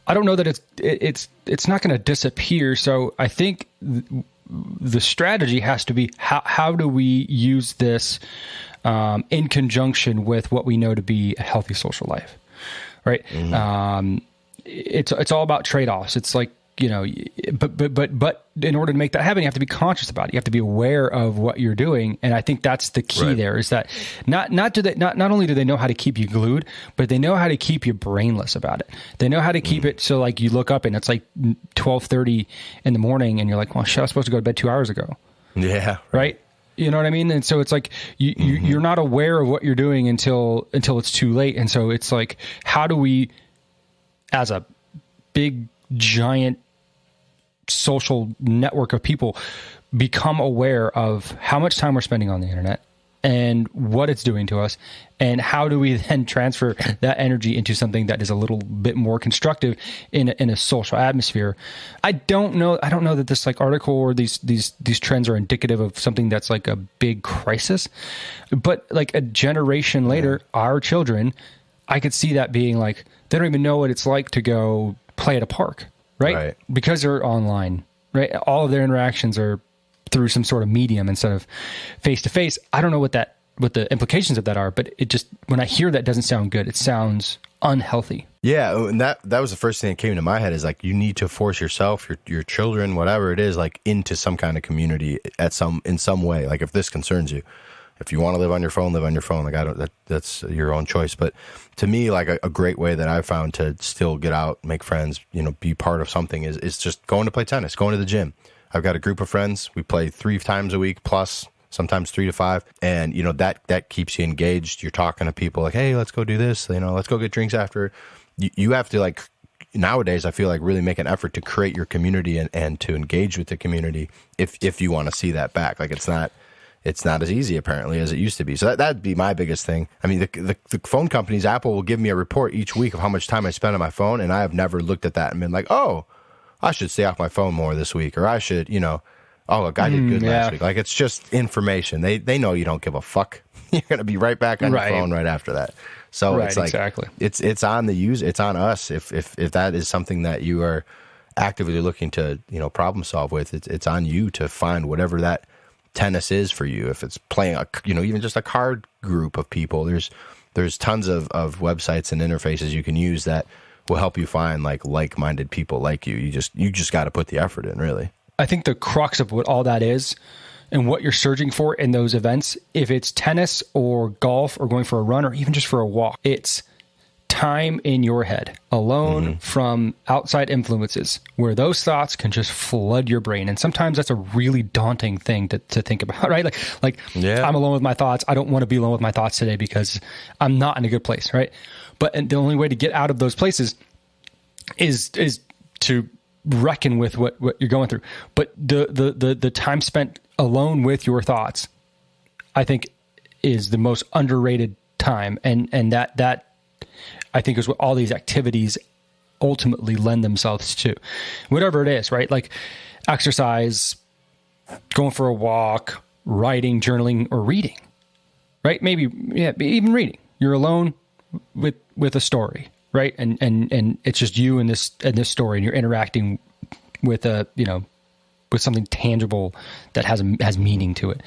I don't know that it's not going to disappear. So I think the strategy has to be how do we use this in conjunction with what we know to be a healthy social life, right? Mm-hmm. It's all about trade-offs. It's like, but in order to make that happen, you have to be conscious about it. You have to be aware of what you're doing, and I think that's the key. Right. There is that not only do they know how to keep you glued, but they know how to keep you brainless about it. They know how to keep it so like you look up and it's like 12:30 in the morning, and you're like, well, shit, I was supposed to go to bed 2 hours ago. Yeah, right. You know what I mean? And so it's like you're not aware of what you're doing until it's too late. And so it's like, how do we, as a big giant social network of people, become aware of how much time we're spending on the internet and what it's doing to us, and how do we then transfer that energy into something that is a little bit more constructive in a social atmosphere. I don't know that this like article or these trends are indicative of something that's like a big crisis, but like a generation later, our children, I could see that being like, they don't even know what it's like to go play at a park. Right? Because they're online, right? All of their interactions are through some sort of medium instead of face to face. I don't know what the implications of that are, but it just, when I hear that, it doesn't sound good. It sounds unhealthy. Yeah, and that was the first thing that came to my head, is like, you need to force yourself, your children, whatever it is, like into some kind of community in some way. Like, if this concerns you, if you want to live on your phone, live on your phone. Like, that's your own choice. But to me, like a great way that I've found to still get out, make friends, be part of something is just going to play tennis, going to the gym. I've got a group of friends. We play 3 times a week plus, sometimes 3 to 5. And, that keeps you engaged. You're talking to people like, hey, let's go do this. Let's go get drinks after. You have to, like, nowadays, I feel like, really make an effort to create your community and to engage with the community if you want to see that back. Like, it's not as easy, apparently, as it used to be. So that'd be my biggest thing. I mean, the phone companies, Apple will give me a report each week of how much time I spend on my phone, and I have never looked at that and been like, oh, I should stay off my phone more this week, or I should, oh, look, I did good last week. Like, it's just information. They know you don't give a fuck. You're going to be right back on your phone right after that. So it's like, exactly. It's on the user, it's on us. If that is something that you are actively looking to, problem solve with, it's on you to find whatever that tennis is for you. If it's playing even just a card group of people, there's tons of websites and interfaces you can use that will help you find like-minded people like you. You just got to put the effort in, really. I think the crux of what all that is and what you're searching for in those events, if it's tennis or golf or going for a run or even just for a walk, it's time in your head alone from outside influences where those thoughts can just flood your brain. And sometimes that's a really daunting thing to think about, right? Like I'm alone with my thoughts. I don't want to be alone with my thoughts today because I'm not in a good place, right? But the only way to get out of those places is to reckon with what you're going through. But the time spent alone with your thoughts, I think, is the most underrated time. And that I think is what all these activities ultimately lend themselves to. Whatever it is, right? Like exercise, going for a walk, writing, journaling, or reading, right? Maybe, even reading. You're alone with a story, right? And it's just you and this story, and you're interacting with with something tangible that has meaning to it.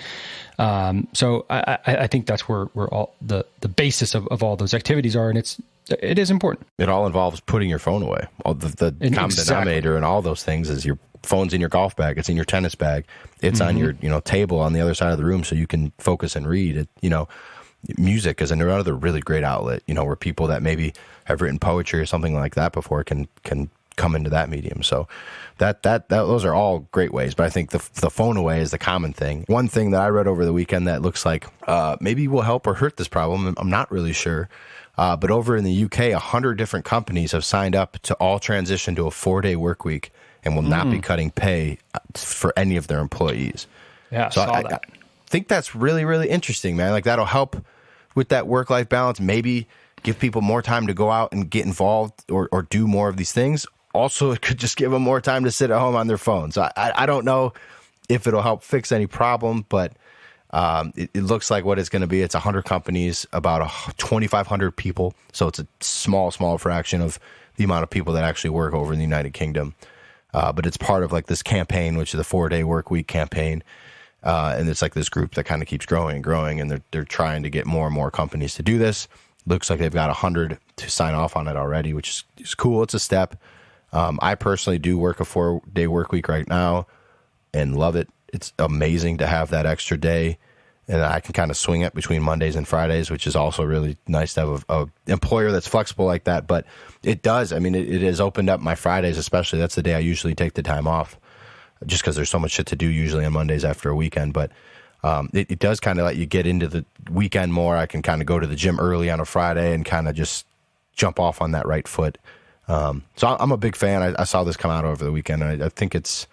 So I think that's where all the basis of all those activities are, and it is important. It all involves putting your phone away. All the common denominator and all those things is your phone's in your golf bag, it's in your tennis bag, it's on your table on the other side of the room so you can focus and read. Music is another really great outlet, where people that maybe have written poetry or something like that before can come into that medium. So that those are all great ways, but I think the phone away is the common thing. One thing that I read over the weekend that looks like maybe will help or hurt this problem, I'm not really sure. But over in the UK, 100 different companies have signed up to all transition to a 4-day work week and will not be cutting pay for any of their employees. Yeah, so I think that's really, really interesting, man. Like, that'll help with that work-life balance, maybe give people more time to go out and get involved or do more of these things. Also, it could just give them more time to sit at home on their phone. So I don't know if it'll help fix any problem, but It looks like what it's going to be. It's 100 companies, about 2,500 people. So it's a small fraction of the amount of people that actually work over in the United Kingdom. But it's part of like this campaign, which is the 4-day work week campaign. And it's like this group that kind of keeps growing and growing, and they're trying to get more and more companies to do this. Looks like they've got 100 to sign off on it already, which is cool. It's a step. I personally do work a 4-day work week right now and love it. It's amazing to have that extra day, and I can kind of swing it between Mondays and Fridays, which is also really nice to have a employer that's flexible like that. But it does. I mean, it has opened up my Fridays, especially. That's the day I usually take the time off, just because there's so much shit to do usually on Mondays after a weekend. But it does kind of let you get into the weekend more. I can kind of go to the gym early on a Friday and kind of just jump off on that right foot. So I'm a big fan. I saw this come out over the weekend, and I think it's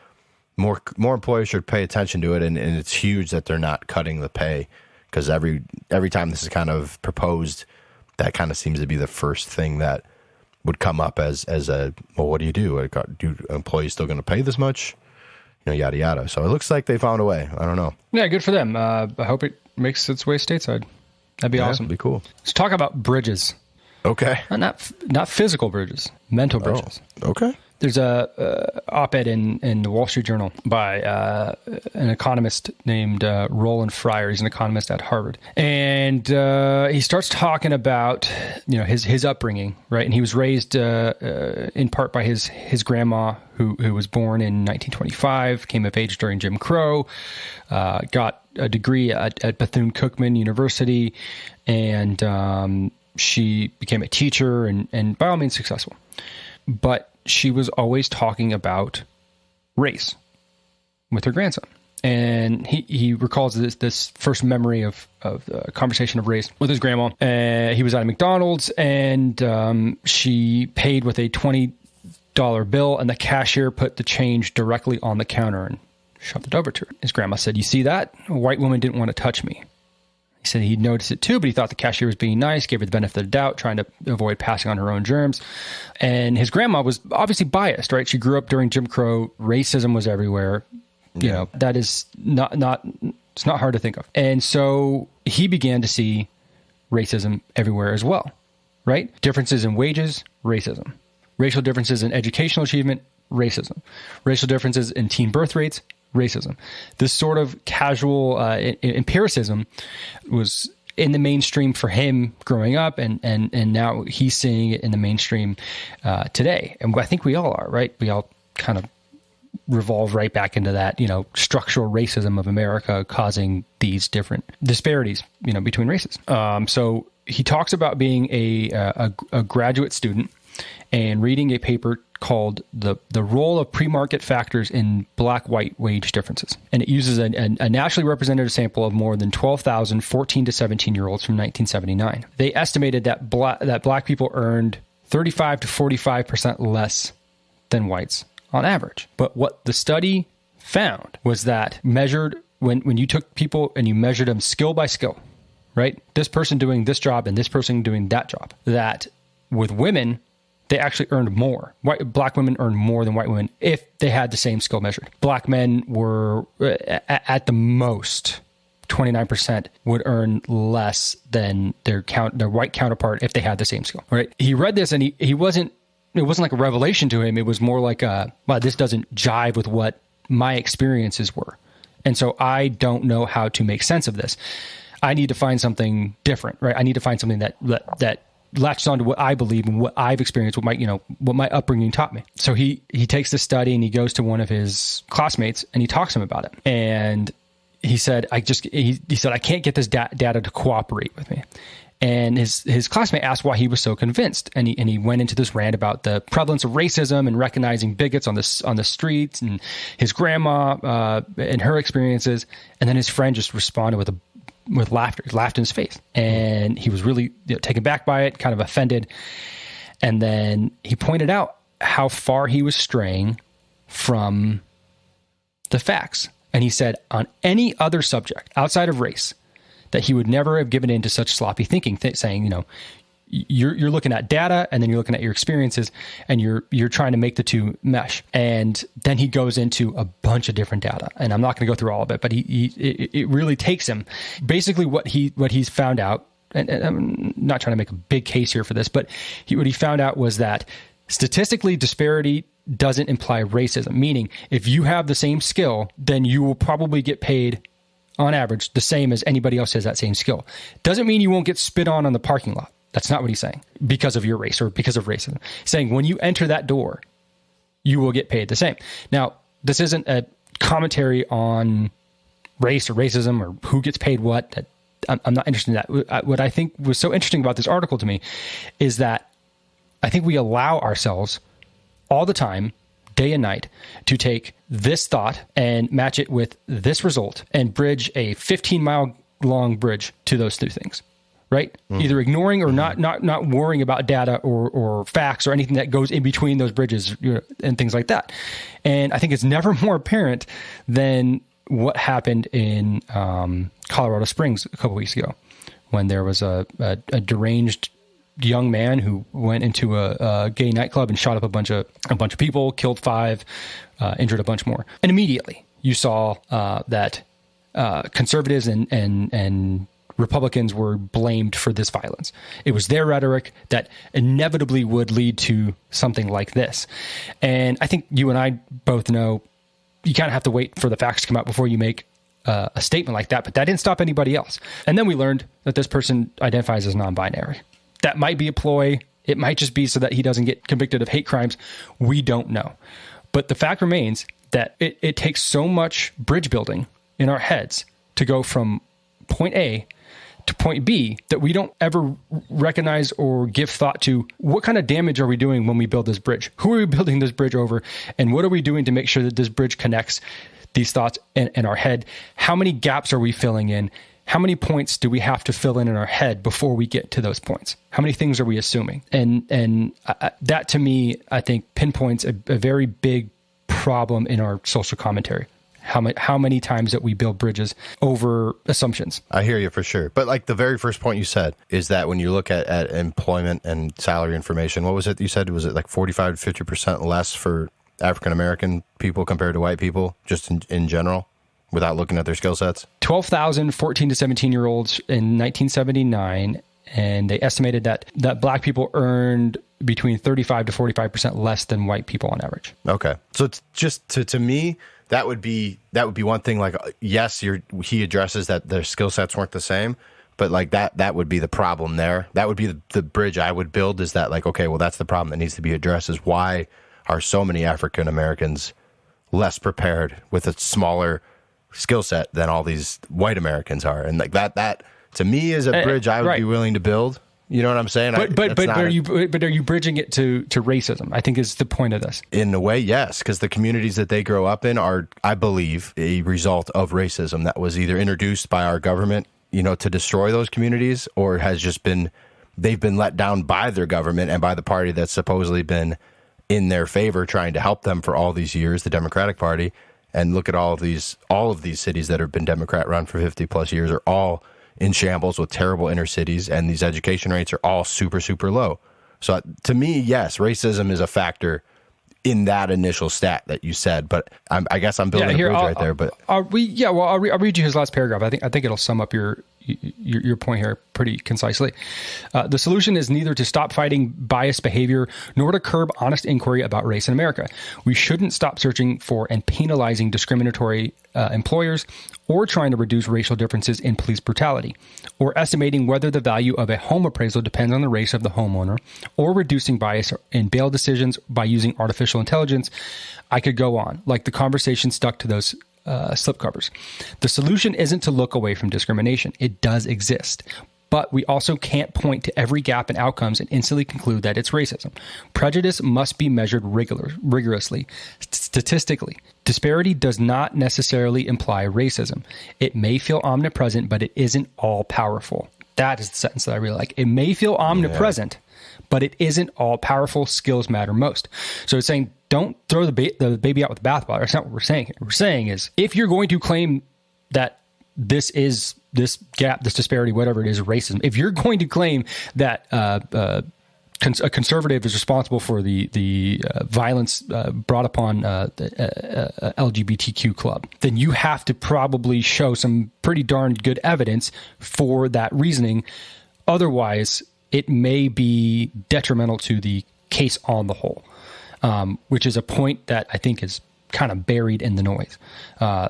more employers should pay attention to it. And it's huge that they're not cutting the pay, because every time this is kind of proposed, that kind of seems to be the first thing that would come up as a, well, what do you do? Do employees still going to pay this much? Yada, yada. So it looks like they found a way. I don't know. Yeah, good for them. I hope it makes its way stateside. That'd be awesome. That'd be cool. Let's talk about bridges. Okay. Not physical bridges, mental bridges. Oh, okay. There's a op-ed in the Wall Street Journal by an economist named Roland Fryer. He's an economist at Harvard, and he starts talking about his upbringing, right? And he was raised in part by his grandma, who was born in 1925, came of age during Jim Crow, got a degree at Bethune-Cookman University, and she became a teacher and by all means successful, but she was always talking about race with her grandson. And he recalls this first memory of a conversation of race with his grandma. He was at a McDonald's, and she paid with a $20 bill, and the cashier put the change directly on the counter and shoved it over to her. His grandma said, "You see that? A white woman didn't want to touch me." He said he'd noticed it too, but he thought the cashier was being nice, gave her the benefit of the doubt, trying to avoid passing on her own germs. And his grandma was obviously biased, right? She grew up during Jim Crow. Racism was everywhere. Yeah. That is not it's not hard to think of. And so he began to see racism everywhere as well, right? Differences in wages, racism. Racial differences in educational achievement, racism. Racial differences in teen birth rates, racism. This sort of casual empiricism was in the mainstream for him growing up, and now he's seeing it in the mainstream today. And I think we all are, right? We all kind of revolve right back into that, structural racism of America causing these different disparities, between races. So he talks about being a graduate student and reading a paper called the Role of Pre-Market Factors in Black-White Wage Differences. And it uses a nationally representative sample of more than 12,000 14 to 17-year-olds from 1979. They estimated that black people earned 35 to 45% less than whites on average. But what the study found was that measured when you took people and you measured them skill by skill, right? This person doing this job and this person doing that job, that with women, they actually earned more. Black women earned more than white women if they had the same skill measured. Black men were at the most 29% would earn less than their white counterpart if they had the same skill. Right? He read this and he wasn't. It wasn't like a revelation to him. It was more like wow, this doesn't jive with what my experiences were, and so I don't know how to make sense of this. I need to find something different. Right? I need to find something that latches onto what I believe and what I've experienced, what my upbringing taught me. So he takes the study and he goes to one of his classmates and he talks to him about it. And he said, I can't get this data to cooperate with me. And his classmate asked why he was so convinced. And he went into this rant about the prevalence of racism and recognizing bigots on the streets and his grandma and her experiences. And then his friend just responded with laughter. He laughed in his face. And he was really taken back by it, kind of offended. And then he pointed out how far he was straying from the facts. And he said on any other subject outside of race that he would never have given in to such sloppy thinking, saying, you're looking at data, and then you're looking at your experiences, and you're trying to make the two mesh. And then he goes into a bunch of different data, and I'm not going to go through all of it, but it really takes him. Basically, what he's found out, and I'm not trying to make a big case here for this, but what he found out was that statistically, disparity doesn't imply racism. Meaning, if you have the same skill, then you will probably get paid, on average, the same as anybody else has that same skill. Doesn't mean you won't get spit on the parking lot. That's not what he's saying, because of your race or because of racism. He's saying when you enter that door, you will get paid the same. Now, this isn't a commentary on race or racism or who gets paid what. I'm not interested in that. What I think was so interesting about this article to me is that I think we allow ourselves all the time, day and night, to take this thought and match it with this result and bridge a 15-mile long bridge to those two things, right? Either ignoring or not worrying about data or facts or anything that goes in between those bridges, and things like that. And I think it's never more apparent than what happened in Colorado Springs a couple weeks ago, when there was a deranged young man who went into a gay nightclub and shot up a bunch of people, killed 5, injured a bunch more. And immediately you saw that conservatives and Republicans were blamed for this violence. It was their rhetoric that inevitably would lead to something like this. And I think you and I both know you kind of have to wait for the facts to come out before you make a statement like that. But that didn't stop anybody else. And then we learned that this person identifies as non-binary. That might be a ploy. It might just be so that he doesn't get convicted of hate crimes. We don't know. But the fact remains that it takes so much bridge building in our heads to go from point A to point B that we don't ever recognize or give thought to what kind of damage are we doing when we build this bridge? Who are we building this bridge over? And what are we doing to make sure that this bridge connects these thoughts in our head? How many gaps are we filling in? How many points do we have to fill in our head before we get to those points? How many things are we assuming? And that, to me, I think pinpoints a very big problem in our social commentary. How many times that we build bridges over assumptions. I hear you for sure. But like the very first point you said is that when you look at employment and salary information, what was it you said? Was it like 45 to 50% less for African-American people compared to white people, just in general, without looking at their skill sets? 12,000 14 to 17-year-olds in 1979, and they estimated that black people earned between 35 to 45% less than white people on average. Okay. So it's just to me, that would be one thing. Like, yes, he addresses that their skill sets weren't the same, but like that would be the problem there. That would be the bridge I would build, is that like, okay, well, that's the problem that needs to be addressed, is why are so many African Americans less prepared with a smaller skill set than all these white Americans are? And like that to me is a bridge I would be willing to build. You know what I'm saying? But are you bridging it to racism? I think is the point of this. In a way, yes, because the communities that they grow up in are, I believe, a result of racism that was either introduced by our government, to destroy those communities, or has just they've been let down by their government and by the party that's supposedly been in their favor, trying to help them for all these years, the Democratic Party. And look at all of these cities that have been Democrat run for 50 plus years are all in shambles with terrible inner cities, and these education rates are all super, super low. So to me, yes, racism is a factor in that initial stat that you said, but I guess I'm building a bridge right there. But I'll read you his last paragraph. I think it'll sum up your point here pretty concisely. The solution is neither to stop fighting biased behavior nor to curb honest inquiry about race in America. We shouldn't stop searching for and penalizing discriminatory employers, or trying to reduce racial differences in police brutality, or estimating whether the value of a home appraisal depends on the race of the homeowner, or reducing bias in bail decisions by using artificial intelligence. I could go on. Like the conversation stuck to those slipcovers. The solution isn't to look away from discrimination. It does exist. But we also can't point to every gap in outcomes and instantly conclude that it's racism. Prejudice must be measured rigorously, statistically. Disparity does not necessarily imply racism. It may feel omnipresent, but it isn't all-powerful. That is the sentence that I really like. It may feel omnipresent, but it isn't all-powerful. Skills matter most. So it's saying, don't throw the baby out with the bathwater. That's not what we're saying here. What we're saying is, if you're going to claim that this is gap, this disparity, whatever it is, racism. If you're going to claim that a conservative is responsible for the violence brought upon the LGBTQ club, then you have to probably show some pretty darn good evidence for that reasoning. Otherwise, it may be detrimental to the case on the whole, which is a point that I think is kind of buried in the noise.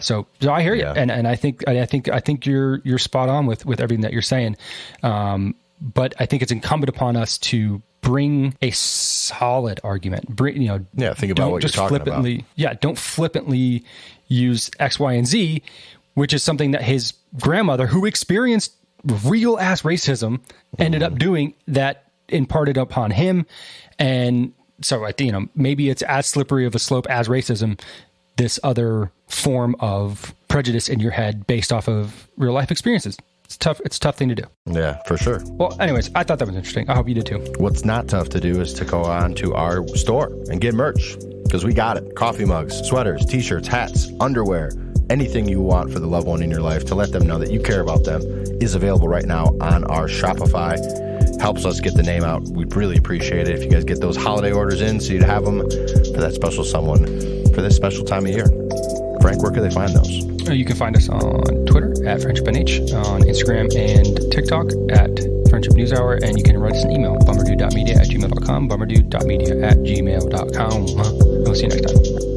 So I hear you, and I think you're spot on with everything that you're saying. But I think it's incumbent upon us to bring a solid argument. Think about what you're talking about. Yeah, don't flippantly use X, Y, and Z, which is something that his grandmother, who experienced real ass racism, ended up doing, that imparted upon him. And so I think, maybe it's as slippery of a slope as racism, this other form of prejudice in your head based off of real life experiences. It's tough. It's a tough thing to do. Yeah, for sure. Well, anyways, I thought that was interesting. I hope you did too. What's not tough to do is to go on to our store and get merch, because we got it. Coffee mugs, sweaters, t-shirts, hats, underwear, anything you want for the loved one in your life to let them know that you care about them is available right now on our Shopify. Helps us get the name out. We'd really appreciate it if you guys get those holiday orders in, so you'd have them for that special someone for this special time of year. Frank, where can they find those? You can find us on Twitter at FriendshipNH, on Instagram and TikTok at Friendship News Hour, and you can write us an email, bummerdude.media@gmail.com, bummerdude.media@gmail.com. We'll see you next time.